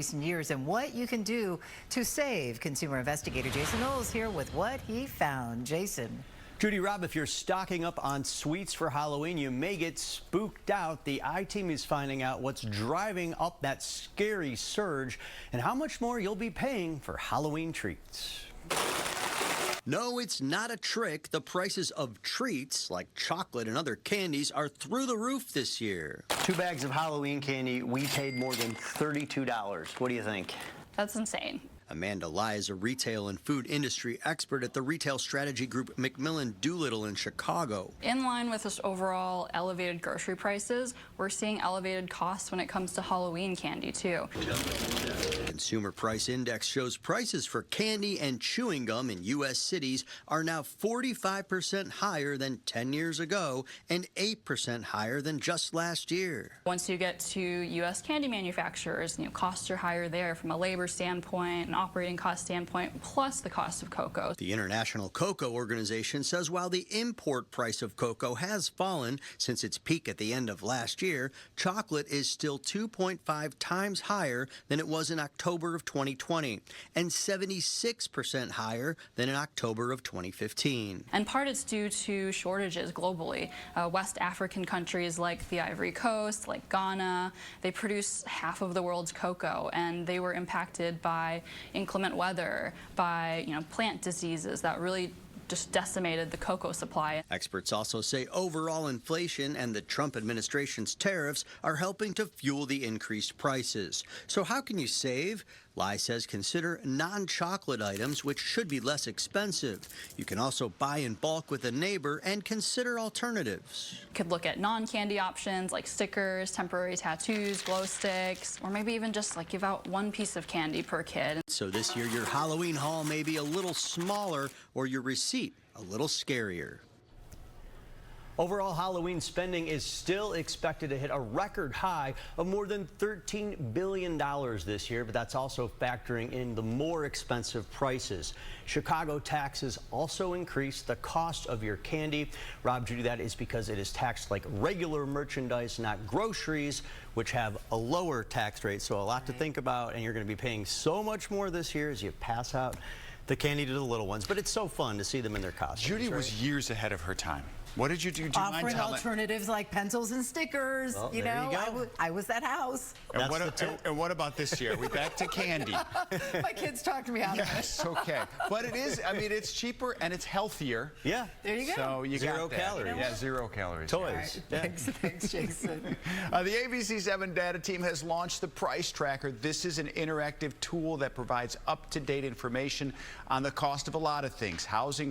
recent years and what you can do to save. Consumer investigator Jason Knowles here with what he found. Jason. Judy, Rob, if you're stocking up on sweets for Halloween, you may get spooked out. The I-Team is finding out what's driving up that scary surge and how much more you'll be paying for Halloween treats. No, it's not a trick. The prices of treats like chocolate and other candies are through the roof this year. 2 bags of Halloween candy, we paid more than $32. What do you think? That's insane. Amanda Lai is a retail and food industry expert at the retail strategy group McMillan Doolittle in Chicago. In line with this overall elevated grocery prices, we're seeing elevated costs when it comes to Halloween candy, too. Consumer Price Index shows prices for candy and chewing gum in U.S. cities are now 45% higher than 10 years ago and 8% higher than just last year. Once you get to U.S. candy manufacturers, costs are higher there from a labor standpoint, an operating cost standpoint, plus the cost of cocoa. The International Cocoa Organization says while the import price of cocoa has fallen since its peak at the end of last year, chocolate is still 2.5 times higher than it was in October of 2020 and 76% higher than in October of 2015. And part it's due to shortages globally. West African countries like the Ivory Coast, like Ghana, they produce half of the world's cocoa, and they were impacted by inclement weather, by plant diseases that really just decimated the cocoa supply. Experts also say overall inflation and the Trump administration's tariffs are helping to fuel the increased prices. So how can you save? Lai says consider non-chocolate items, which should be less expensive. You can also buy in bulk with a neighbor and consider alternatives. You could look at non-candy options like stickers, temporary tattoos, glow sticks, or maybe even just give out one piece of candy per kid. So this year your Halloween haul may be a little smaller or your receipt a little scarier. Overall, Halloween spending is still expected to hit a record high of more than $13 billion this year, but that's also factoring in the more expensive prices. Chicago taxes also increased the cost of your candy. Rob, Judy, that is because it is taxed like regular merchandise, not groceries, which have a lower tax rate. So a lot to think about, and you're going to be paying so much more this year as you pass out the candy to the little ones. But it's so fun to see them in their costumes. Judy was years ahead of her time. What did you do? Do you mind Offering telling alternatives like pencils and stickers. Well, you go. I was that house. And what about this year? Are we back to candy? My kids talked me out of it. Yes, okay. But it is, I mean, it's cheaper and it's healthier. Yeah. There you go. So you Zero got that. calories. Yeah, 0 calories. Toys. Right. Thanks, Jason. The ABC7 data team has launched the Price Tracker. This is an interactive tool that provides up-to-date information on the cost of a lot of things: housing,